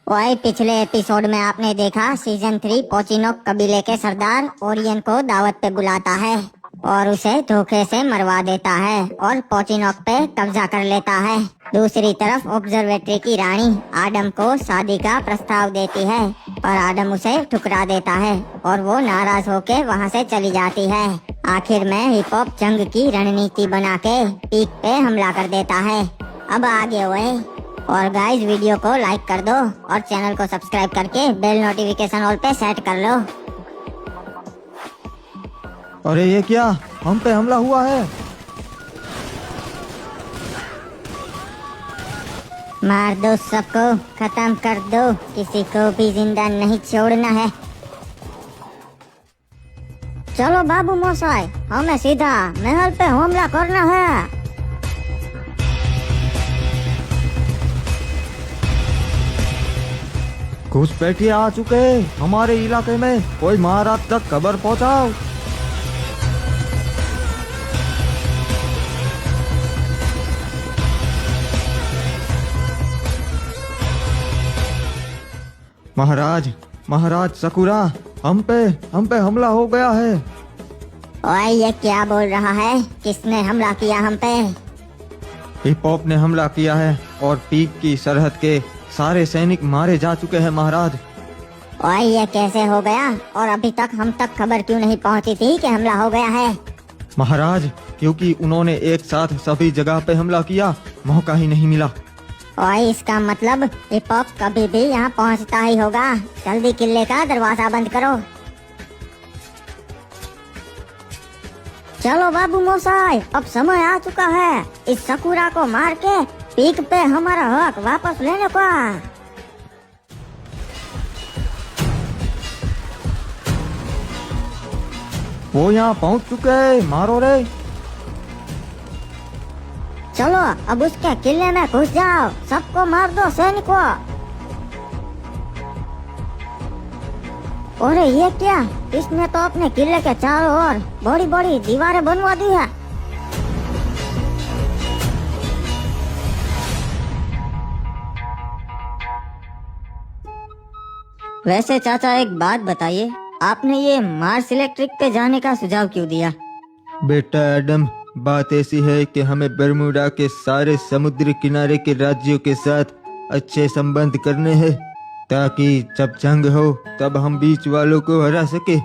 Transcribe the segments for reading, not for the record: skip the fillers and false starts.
वही पिछले एपिसोड में आपने देखा सीजन 3 पोचिनोक कबीले के सरदार ओरियन को दावत पे बुलाता है और उसे धोखे से मरवा देता है और पोचिनोक पे कब्जा कर लेता है। दूसरी तरफ ऑब्जर्वेटरी की रानी आडम को शादी का प्रस्ताव देती है पर आडम उसे ठुकरा देता है और वो नाराज होके वहाँ से चली जाती है। आखिर में हिप हॉप जंग की रणनीति बना के पीक पे हमला कर देता है। अब आगे हुए और गाइस वीडियो को लाइक कर दो और चैनल को सब्सक्राइब करके बेल नोटिफिकेशन ऑल पे सेट कर लो। अरे ये क्या, हम पे हमला हुआ है। मार दो सबको, खत्म कर दो, किसी को भी जिंदा नहीं छोड़ना है। चलो बाबू मोसाई, हमें सीधा महल पे हमला करना है। घुसपैठिए आ चुके हैं हमारे इलाके में, कोई महाराज तक खबर पहुंचाओ। महाराज महाराज सकुरा, हम पे हमला हो गया है। ओए ये क्या बोल रहा है? किसने हमला किया हम पे? हिप हॉप ने हमला किया है और पीक की सरहद के सारे सैनिक मारे जा चुके हैं महाराज। ओए ये कैसे हो गया और अभी तक हम तक खबर क्यों नहीं पहुंची थी कि हमला हो गया है? महाराज क्योंकि उन्होंने एक साथ सभी जगह पे हमला किया, मौका ही नहीं मिला। ओए इसका मतलब हिप हॉप कभी भी यहाँ पहुँचता ही होगा। जल्दी किले का दरवाजा बंद करो। चलो बाबू मोसाई, अब समय आ चुका है इस सकुरा को मार के पीक पे हमारा हक वापस लेने का। वो यहाँ पहुँच चुके हैं, मारो रे। चलो अब उसके किले में घुस जाओ, सबको मार दो सैनिकों। अरे ये क्या, इसने तो अपने किले के चारों ओर बड़ी बड़ी दीवारें बनवा दी है। वैसे चाचा एक बात बताइए, आपने ये मार्स इलेक्ट्रिक पे जाने का सुझाव क्यों दिया? बेटा एडम, बात ऐसी है कि हमें बर्मुडा के सारे समुद्री किनारे के राज्यों के साथ अच्छे संबंध करने हैं ताकि जब जंग हो तब हम बीच वालों को हरा सके।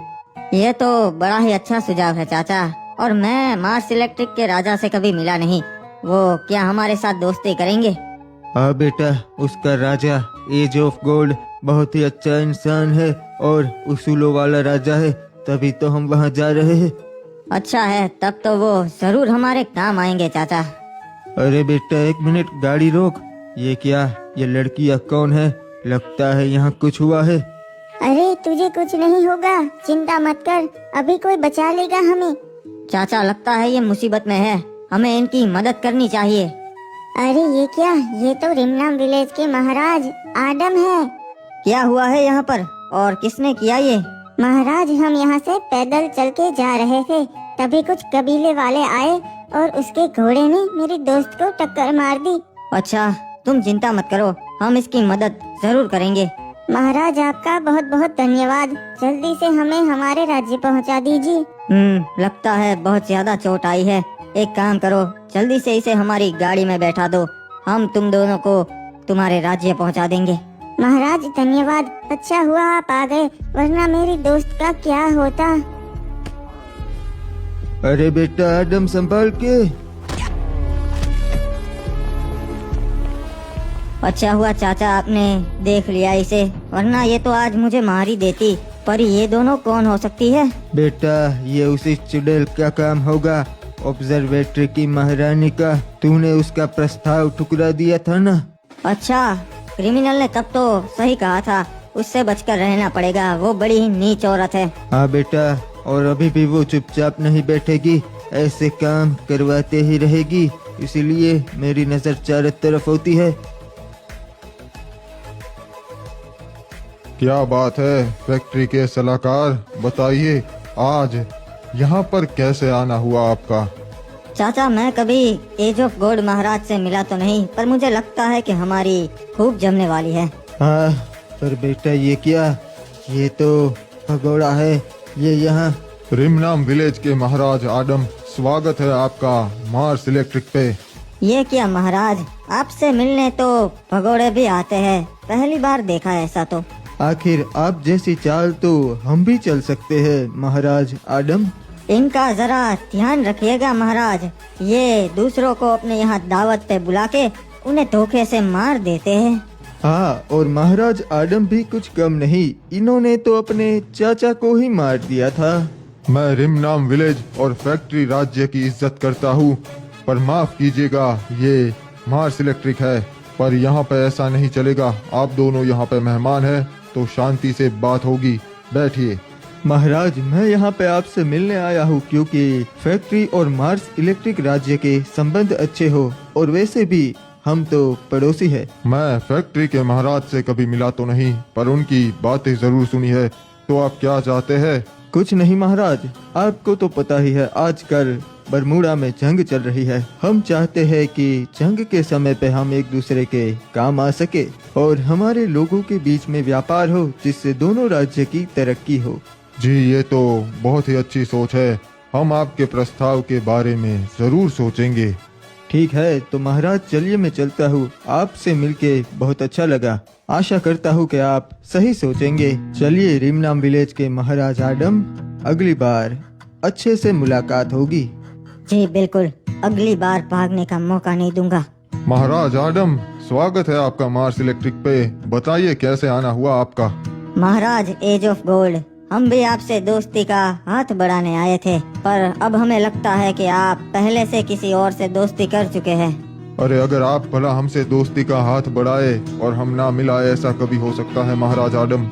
ये तो बड़ा ही अच्छा सुझाव है चाचा, और मैं मार्स इलेक्ट्रिक के राजा से कभी मिला नहीं, वो क्या हमारे साथ दोस्ती करेंगे? हाँ बेटा, उसका राजा एज ऑफ गोल्ड बहुत ही अच्छा इंसान है और उसूलों वाला राजा है, तभी तो हम वहाँ जा रहे हैं। अच्छा है, तब तो वो जरूर हमारे काम आएंगे चाचा। अरे बेटा एक मिनट, गाड़ी रोक। ये क्या, ये लड़कियाँ कौन है? लगता है यहाँ कुछ हुआ है। अरे तुझे कुछ नहीं होगा, चिंता मत कर, अभी कोई बचा लेगा हमें। चाचा लगता है ये मुसीबत में है, हमें इनकी मदद करनी चाहिए। अरे ये क्या, ये तो रिमनाम विलेज के महाराज आडम है। क्या हुआ है यहाँ पर और किसने किया ये? महाराज हम यहाँ से पैदल चल के जा रहे थे, तभी कुछ कबीले वाले आए और उसके घोड़े ने मेरे दोस्त को टक्कर मार दी। अच्छा तुम चिंता मत करो, हम इसकी मदद जरूर करेंगे। महाराज आपका बहुत बहुत धन्यवाद, जल्दी से हमें हमारे राज्य पहुँचा दीजिए। लगता है बहुत ज्यादा चोट आई है। एक काम करो, जल्दी से इसे हमारी गाड़ी में बैठा दो, हम तुम दोनों को तुम्हारे राज्य पहुँचा देंगे। महाराज धन्यवाद, अच्छा हुआ आप आ गए, वरना मेरी दोस्त का क्या होता। अरे बेटा एडम, संभाल के। अच्छा हुआ चाचा आपने देख लिया इसे, वरना ये तो आज मुझे मार ही देती। पर ये दोनों कौन हो सकती है? बेटा ये उसी चुड़ैल का काम होगा, ऑब्जर्वेटरी की महारानी का। तूने उसका प्रस्ताव ठुकरा दिया था ना। अच्छा, क्रिमिनल ने तब तो सही कहा था, उससे बचकर रहना पड़ेगा, वो बड़ी ही नीच औरत है। हाँ बेटा, और अभी भी वो चुपचाप नहीं बैठेगी, ऐसे काम करवाते ही रहेगी, इसीलिए मेरी नजर चारों तरफ होती है। क्या बात है फैक्ट्री के सलाहकार, बताइए आज यहाँ पर कैसे आना हुआ आपका? चाचा मैं कभी एज ऑफ गॉड महाराज से मिला तो नहीं, पर मुझे लगता है कि हमारी खूब जमने वाली है। हाँ, पर बेटा ये क्या? ये तो भगोड़ा है। ये यहाँ रिमनाम विलेज के महाराज आडम, स्वागत है आपका मार्स इलेक्ट्रिक पे। ये क्या महाराज, आपसे मिलने तो भगोड़े भी आते हैं, पहली बार देखा ऐसा तो। आखिर आप जैसी चाल तो हम भी चल सकते हैं महाराज आडम। इनका जरा ध्यान रखिएगा महाराज, ये दूसरों को अपने यहाँ दावत पे बुला के उन्हें धोखे से मार देते हैं। हाँ, और महाराज आडम भी कुछ कम नहीं, इन्होंने तो अपने चाचा को ही मार दिया था। मैं रिमनाम विलेज और फैक्ट्री राज्य की इज्जत करता हूँ, पर माफ कीजिएगा, ये मार्स इलेक्ट्रिक है। पर यहाँ पे ऐसा नहीं चलेगा। आप दोनों यहाँ पे मेहमान हैं, तो शांति से बात होगी। बैठिए। महाराज, मैं यहाँ पे आपसे मिलने आया हूँ क्योंकि फैक्ट्री और मार्स इलेक्ट्रिक राज्य के संबंध अच्छे हो, और वैसे भी हम तो पड़ोसी है। मैं फैक्ट्री के महाराज से कभी मिला तो नहीं, पर उनकी बातें जरूर सुनी है। तो आप क्या चाहते हैं? कुछ नहीं महाराज, आपको तो पता ही है आजकल बरमूडा में जंग चल रही है। हम चाहते हैं कि जंग के समय पे हम एक दूसरे के काम आ सके और हमारे लोगों के बीच में व्यापार हो, जिससे दोनों राज्य की तरक्की हो। जी, ये तो बहुत ही अच्छी सोच है। हम आपके प्रस्ताव के बारे में जरूर सोचेंगे। ठीक है, तो महाराज चलिए मैं चलता हूँ। आपसे मिलके बहुत अच्छा लगा। आशा करता हूँ कि आप सही सोचेंगे। चलिए रिमनाम विलेज के महाराज आडम, अगली बार अच्छे से मुलाकात होगी। जी बिल्कुल, अगली बार भागने का मौका नहीं दूंगा। महाराज आडम, स्वागत है आपका मार्स इलेक्ट्रिक पे। बताइए कैसे आना हुआ आपका? महाराज एज ऑफ गोल्ड, हम भी आपसे दोस्ती का हाथ बढ़ाने आए थे, पर अब हमें लगता है कि आप पहले से किसी और से दोस्ती कर चुके हैं। अरे, अगर आप भला हमसे दोस्ती का हाथ बढ़ाए और हम ना मिलाए, ऐसा कभी हो सकता है महाराज आडम?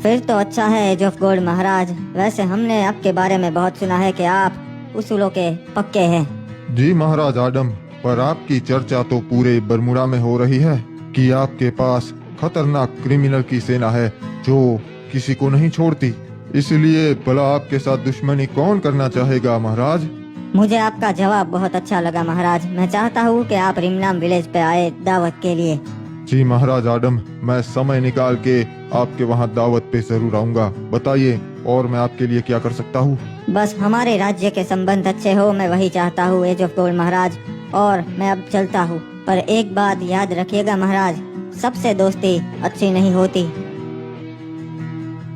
फिर तो अच्छा है एज ऑफ गोल्ड महाराज। वैसे हमने आपके बारे में बहुत सुना है कि आप उसूलों के पक्के हैं। जी महाराज आडम, पर आपकी चर्चा तो पूरे बरमूडा में हो रही है कि आपके पास खतरनाक क्रिमिनल की सेना है जो किसी को नहीं छोड़ती। इसलिए भला आपके साथ दुश्मनी कौन करना चाहेगा महाराज? मुझे आपका जवाब बहुत अच्छा लगा महाराज। मैं चाहता हूँ कि आप रिमनाम विलेज पे आए दावत के लिए। जी महाराज आडम, मैं समय निकाल के आपके वहाँ दावत पे जरूर आऊँगा। बताइए, और मैं आपके लिए क्या कर सकता हूँ? बस हमारे राज्य के संबंध अच्छे हो, मैं वही चाहता हूँ एज ऑफ गोल्ड महाराज। और मैं अब चलता हूँ, पर एक बात याद रखिएगा महाराज, सबसे दोस्ती अच्छी नहीं होती।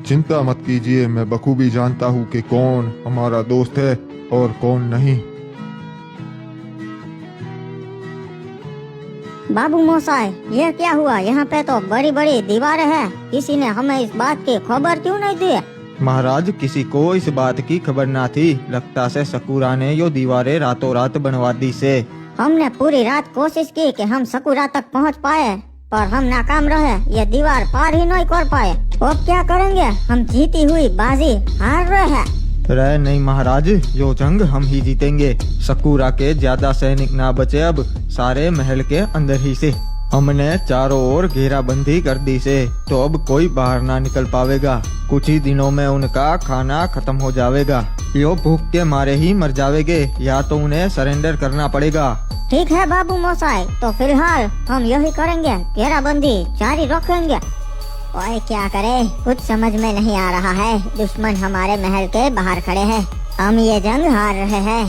चिंता मत कीजिए, मैं बखूबी जानता हूँ कि कौन हमारा दोस्त है और कौन नहीं। बाबू मोसाई, ये क्या हुआ? यहाँ पे तो बड़ी बड़ी दीवारें हैं, किसी ने हमें इस बात की खबर क्यों नहीं दी? महाराज, किसी को इस बात की खबर ना थी। लगता से सकूरा ने यो दीवारें रातों रात बनवा दी से। हमने पूरी रात कोशिश की कि हम सकूरा तक पहुँच पाए, पर हम नाकाम रहे। ये दीवार पार ही नहीं कर पाए। अब क्या करेंगे? हम जीती हुई बाजी हार रहे हैं। रहे नहीं महाराज, यो जंग हम ही जीतेंगे। सकूरा के ज्यादा सैनिक ना बचे अब, सारे महल के अंदर ही से। हमने चारों ओर घेराबंदी कर दी से, तो अब कोई बाहर ना निकल पावेगा। कुछ ही दिनों में उनका खाना खत्म हो जाएगा। यो भूख के मारे ही मर जावेंगे, या तो उन्हें सरेंडर करना पड़ेगा। ठीक है बाबू मोसाई, तो फिलहाल हम यही करेंगे, घेराबंदी जारी रखेंगे। और क्या करे, कुछ समझ में नहीं आ रहा है। दुश्मन हमारे महल के बाहर खड़े हैं, हम ये जंग हार रहे हैं।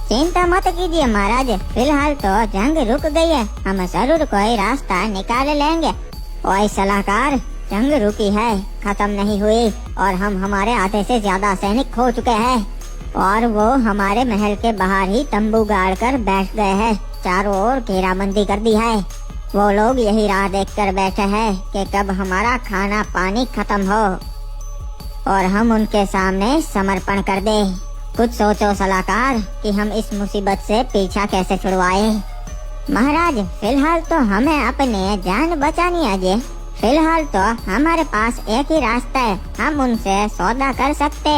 चिंता मत कीजिए महाराज, फिलहाल तो जंग रुक गई है, हम जरूर कोई रास्ता निकाल लेंगे। ओए सलाहकार, जंग रुकी है, खत्म नहीं हुई, और हम हमारे आधे से ज्यादा सैनिक खो चुके हैं, और वो हमारे महल के बाहर ही तंबू गाड़ कर बैठ गए हैं। चारों ओर घेराबंदी कर दी है। वो लोग यही राह देखकर बैठे हैं कि कब हमारा खाना पानी खत्म हो और हम उनके सामने समर्पण कर दे। कुछ सोचो सलाहकार कि हम इस मुसीबत से पीछा कैसे छुड़वाए। महाराज, फिलहाल तो हमें अपने जान बचानी है जी। फिलहाल तो हमारे पास एक ही रास्ता है, हम उनसे सौदा कर सकते।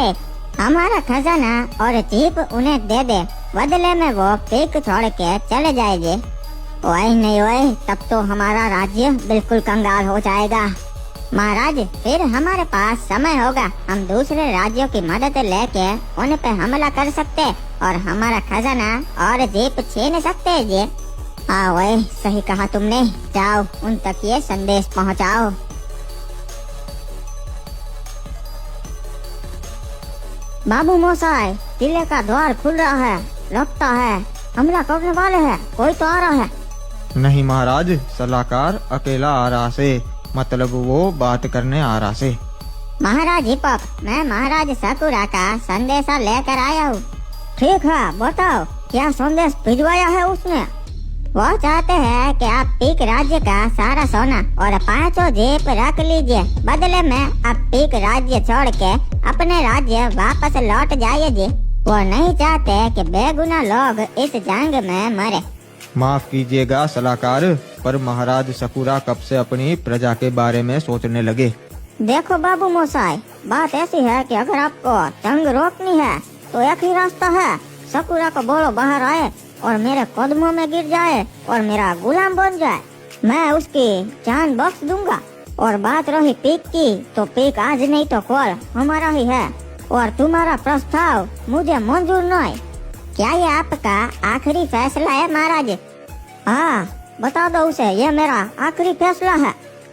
हमारा खजाना और जीप उन्हें दे दे, बदले में वो पीक छोड़ के चले जाएंगे। ओए नहीं ओए, तब तो हमारा राज्य बिल्कुल कंगाल हो जाएगा। महाराज, फिर हमारे पास समय होगा, हम दूसरे राज्यों की मदद लेके उन पे हमला कर सकते और हमारा खजाना और जीप छीन सकते जी। हाँ ओए, सही कहा तुमने। जाओ, उन तक ये संदेश पहुंचाओ। बाबू मोसाई, किले का द्वार खुल रहा है, लगता है हमला करने वाले हैं, कोई तो आ रहा है। नहीं महाराज, सलाहकार अकेला आ रहा से, मतलब वो बात करने आ रहा से। महाराज हिपॉप, मैं महाराज सकुरा का संदेशा लेकर आया हूँ। ठीक है, बताओ क्या संदेश भिजवाया है उसने? वो चाहते हैं कि आप पीक राज्य का सारा सोना और 5 जेब रख लीजिए, बदले में आप पीक राज्य छोड़ के अपने राज्य वापस लौट जाइए। वो नहीं चाहते कि बेगुनाह लोग इस जंग में मरे। माफ कीजिएगा सलाहकार, पर महाराज सकुरा कब से अपनी प्रजा के बारे में सोचने लगे। देखो बाबू मोसाई, बात ऐसी है कि अगर आपको जंग रोकनी है तो एक ही रास्ता है, सकुरा को बोलो बाहर आए और मेरे कदमों में गिर जाए और मेरा गुलाम बन जाए। मैं उसकी जान बख्श दूंगा। और बात रही पीक की, तो पीक आज नहीं तो कल हमारा ही है और तुम्हारा प्रस्ताव मुझे मंजूर नहीं। क्या ये आपका आखिरी फैसला है महाराज? हाँ, बता दो उसे, ये मेरा आखिरी फैसला है।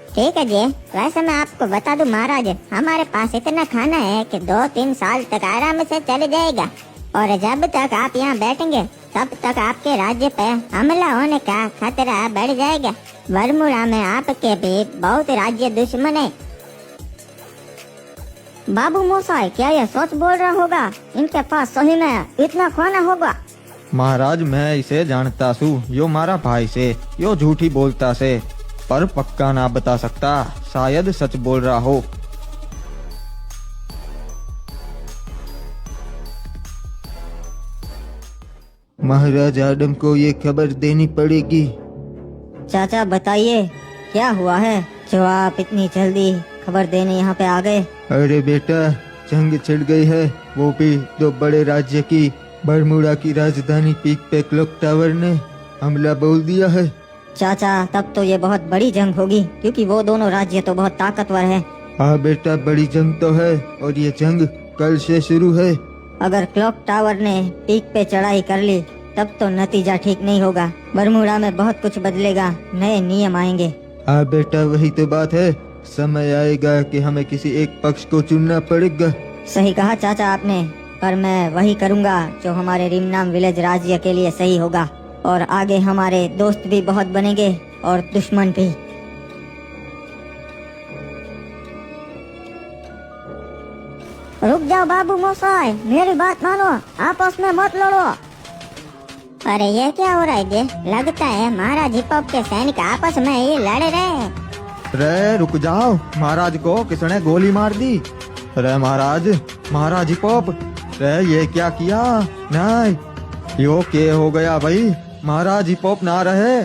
ठीक है जी, वैसे मैं आपको बता दूं महाराज, हमारे पास इतना खाना है कि 2-3 साल तक आराम से चले जाएगा। और जब तक आप यहाँ बैठेंगे तब तक आपके राज्य पे हमला होने का खतरा बढ़ जाएगा। बरमूडा में आपके भी बहुत राज्य दुश्मन है। बाबू मोसाई, क्या ये सच बोल रहा होगा? इनके पास सही में इतना खाना होगा? महाराज मैं इसे जानता सू, यो मारा भाई से, यो झूठी बोलता से, पर पक्का ना बता सकता, शायद सच बोल रहा हो। महाराज आदम को ये खबर देनी पड़ेगी। चाचा बताइए क्या हुआ है जो आप इतनी जल्दी खबर देने यहाँ पे आ गए? अरे बेटा, जंग छिड़ गई है, वो भी 2 बड़े राज्य की। बरमूडा की राजधानी पीक पे क्लॉक टावर ने हमला बोल दिया है। चाचा तब तो ये बहुत बड़ी जंग होगी, क्योंकि वो दोनों राज्य तो बहुत ताकतवर है। हाँ बेटा, बड़ी जंग तो है और ये जंग कल से शुरू है। अगर क्लॉक टावर ने पीक पे चढ़ाई कर ली तब तो नतीजा ठीक नहीं होगा। बरमूडा में बहुत कुछ बदलेगा, नए नियम आएंगे। हाँ बेटा, वही तो बात है, समय आएगा कि हमें किसी एक पक्ष को चुनना पड़ेगा। सही कहा चाचा आपने, पर मैं वही करूँगा जो हमारे रिमनाम विलेज राज्य के लिए सही होगा। और आगे हमारे दोस्त भी बहुत बनेंगे और दुश्मन भी। रुक जाओ बाबू मोसाई, मेरी बात मानो, आपस में मत लड़ो। अरे ये क्या हो रहा है जी? लगता है महाराज हिपॉप के सैनिक आपस में ही लड़ रहे हैं। रे रुक जाओ, महाराज को किसने गोली मार दी? रे महाराज हिपॉप, रे ये क्या किया? नहीं, यो के हो गया भाई, महाराज हिपॉप ना रहे।